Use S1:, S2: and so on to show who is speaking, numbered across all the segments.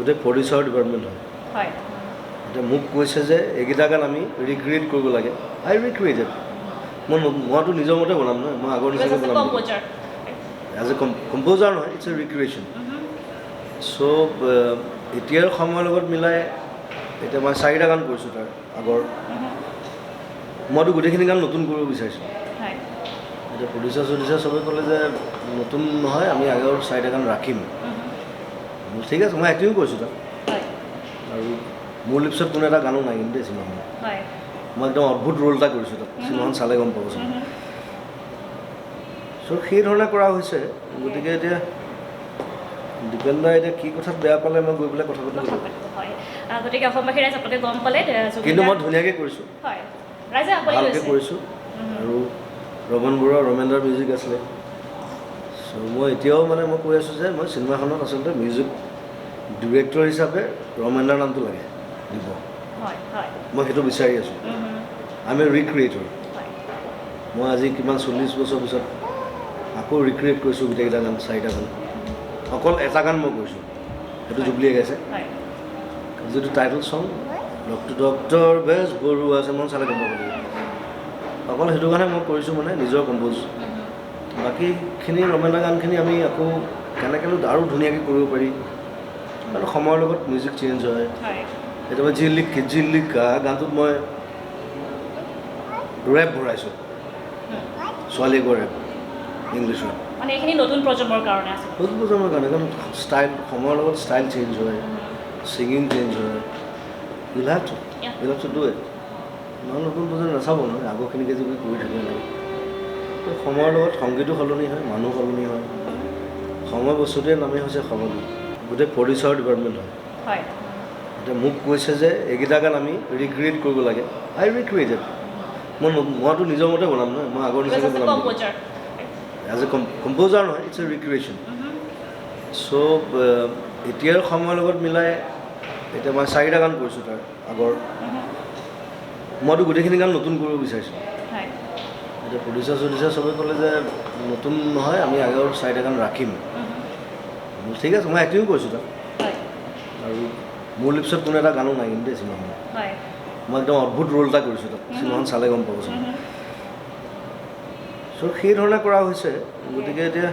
S1: গোটেই producer department হয় এতিয়া মোক কৈছে যে এইকেইটা গান আমি ৰিক্ৰিয়েট কৰিব লাগে আই ৰিক্ৰিয়েটেড মইতো নিজৰ মতে বনাম নহয় মই আগৰ নিচিনাকৈ বনাম এজ এ কম্প'জাৰ নহয় ইটছ এ ৰিক্ৰিয়েশ্যন চ' এতিয়াৰ সময়ৰ লগত মিলাই এতিয়া মই 4টা গান কৰিছোঁ তাৰ আগৰ মইতো গোটেইখিনি গান নতুন কৰিব বিচাৰিছোঁ এতিয়া প্ৰডিউচাৰ চবেই ক'লে যে নতুন নহয় আমি আগৰ 4টা গান ৰাখিম ঠিক আছে মই এক্টিঙো কৰিছোঁ তাত আৰু মোৰ লিপছত কোনো এটা গানো নাই কিন্তু দেই চিনেমাখনত মই একদম অদ্ভুত ৰোল এটা কৰিছোঁ তাত চিনেমাখন চালে গম পাবচোন চ' সেইধৰণে কৰা হৈছে গতিকে এতিয়া দীপেনদাই এতিয়া কি কথাত বেয়া পালে মই গৈ পেলাই কথা পাতিব
S2: গতিকে অসমবাসী ৰাইজ আপোনালোকে গম পালে
S1: কিন্তু মই ধুনীয়াকৈ কৰিছোঁ ভালকৈ কৰিছোঁ আৰু ৰমন বৰুৱা ৰমেন্দ্ৰৰ মিউজিক আছিলে চ' মই এতিয়াও মানে মই কৈ আছোঁ যে মই চিনেমাখনত আচলতে মিউজিক ডিৰেক্টৰ হিচাপে ৰমেন্দ্ৰৰ নামটো লাগে দিব মই সেইটো বিচাৰি আছোঁ আই এম এ ৰিক্ৰিয়েটৰ মই আজি কিমান 40 বছৰ পিছত আকৌ ৰিক্ৰিয়েট কৰিছোঁ গোটেইকেইটা গান 4টা গান অকল এটা গান মই কৰিছোঁ সেইটো জুবলিয়ে গাইছে যিটো টাইটেল চং ডক্টৰ বেজ বৰুৱা আছে মই চালে গম পাব লাগিব অকল সেইটো কাৰণে মই কৰিছোঁ মানে নিজৰ কম্প'জ বাকীখিনি ৰমেন্দ্ৰ গানখিনি আমি আকৌ কেনেকৈ আৰু ধুনীয়াকৈ কৰিব পাৰি মানে সময়ৰ লগত মিউজিক চেঞ্জ হয় কেতিয়াবা জিল্লিকা গানটোত মই ৰেপ ভৰাইছোঁ ছোৱালী এগৰ ৰেপ ইংলিছত
S2: মানে এইখিনি নতুন প্ৰজন্মৰ কাৰণে আছে
S1: নতুন প্ৰজন্মৰ কাৰণে কাৰণ ষ্টাইল সময়ৰ লগত ষ্টাইল চেঞ্জ হয় ছিংগিং চেঞ্জ হয় you have to do it নহ'লে নতুন প্ৰজন্ম নাচাব নহয় আগৰখিনিকে যদি কৰি থাকিব লাগে সময়ৰ লগত সংগীতো সলনি হয় মানুহ সলনি হয় সময় বস্তুটোৱে নামেই হৈছে সলনি গোটেই প্ৰডিউচাৰ ডিপাৰ্টমেণ্ট হয় এতিয়া মোক কৈছে যে এইকেইটা গান আমি ৰিক্ৰিয়েট কৰিব লাগে আই ৰিক্ৰিয়েটেড মইতো নিজৰ মতে বনাম নহয় মই আগৰ নিচিনাকৈ বনাম এজ এ কম্প'জাৰ নহয় ইটছ এ ৰিক্ৰিয়েশ্যন চ' এতিয়াৰ সময়ৰ লগত মিলাই এতিয়া মই 4টা গান কৰিছোঁ তাৰ আগৰ মইতো গোটেইখিনি গান নতুন কৰিব বিচাৰিছোঁ এতিয়া প্ৰডিউচাৰ চবেই ক'লে যে নতুন নহয় আমি আগৰ 4টা গান ৰাখিম ঠিক আছে মই এক্টিঙো কৰিছোঁ তাত আৰু মোৰ লিপছত কোনো এটা গানো নাই কিন্তু দেই চিনেমাখনত মই একদম অদ্ভুত ৰোল এটা কৰিছোঁ তাত চিনেমাখন চালে গম পাবচোন চ' সেইধৰণে কৰা হৈছে গতিকে এতিয়া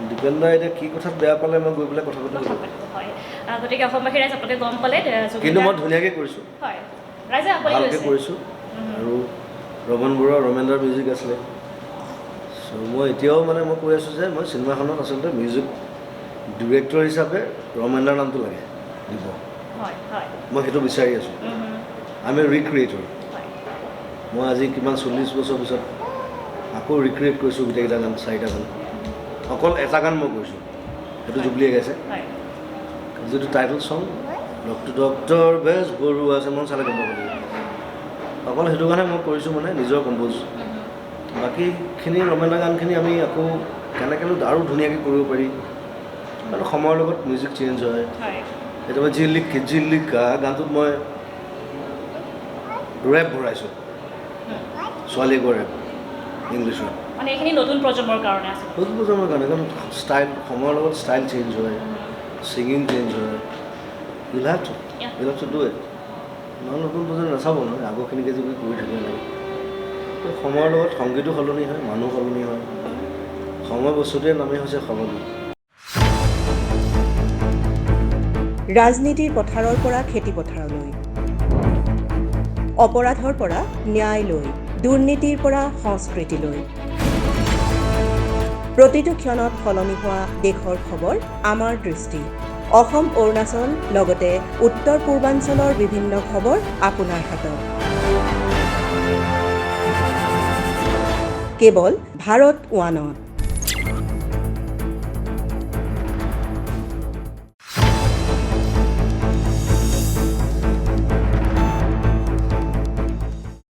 S1: দীপেনদাই এতিয়া কি কথাত বেয়া পালে মই গৈ পেলাই কথা পাতিব
S2: গতিকে অসমবাসী ৰাইজ আপোনালোকে গম পালে
S1: কিন্তু মই ধুনীয়াকৈ কৰিছোঁ ভালকৈ কৰিছোঁ আৰু ৰমন বৰুৱা ৰমেন্দ্ৰৰ মিউজিক আছিলে চ' মই এতিয়াও মানে মই কৈ আছোঁ যে মই চিনেমাখনত আচলতে মিউজিক ডিৰেক্টৰ হিচাপে ৰমেন্দ্ৰৰ নামটো লাগে দিব মই সেইটো বিচাৰি আছোঁ আই এম এ ৰিক্ৰিয়েটৰ মই আজি কিমান 40 বছৰ পিছত আকৌ ৰিক্ৰিয়েট কৰিছোঁ গোটেইকেইটা গান 4টা গান অকল এটা গান মই কৰিছোঁ সেইটো জুবলিয়ে গাইছে যিটো টাইটেল চং ডক্টৰ বেজ বৰুৱা আছে মই চালে গম পাব লাগিব অকল সেইটো কাৰণে মই কৰিছোঁ মানে নিজৰ কম্প'জ বাকীখিনি ৰমেন্দ্ৰ গানখিনি আমি আকৌ কেনেকৈ আৰু ধুনীয়াকৈ কৰিব পাৰি মানে সময়ৰ লগত মিউজিক চেঞ্জ হয় কেতিয়াবা জিল্লিকা গানটোত মই ৰেপ ভৰাইছোঁ ছোৱালী এগৰ ৰেপ ইংলিছত
S2: মানে এইখিনি নতুন প্ৰজন্মৰ কাৰণে আছে
S1: নতুন প্ৰজন্মৰ কাৰণে কাৰণ ষ্টাইল সময়ৰ লগত ষ্টাইল চেঞ্জ হয় ছিংগিং চেঞ্জ হয় you have to do it নহ'লে নতুন প্ৰজন্ম নাচাব নহয় আগৰখিনিকে যদি কৰি থাকিব লাগে সময়ৰ লগত সংগীতো সলনি হয় মানুহ সলনি হয় সময় বস্তুটোৱে নামেই হৈছে সলনি
S3: ৰাজনীতিৰ পথাৰৰ পৰা খেতি পথাৰলৈ অপৰাধৰ পৰা ন্যায়লৈ দুৰ্নীতিৰ পৰা সংস্কৃতিলৈ প্ৰতিটো ক্ষণত সলনি হোৱা দেশৰ খবৰ আমাৰ দৃষ্টি অসম অৰুণাচল লগতে উত্তৰ পূৰ্বাঞ্চলৰ বিভিন্ন খবৰ আপোনাৰ হাতত কেৱল ভাৰত ওৱানত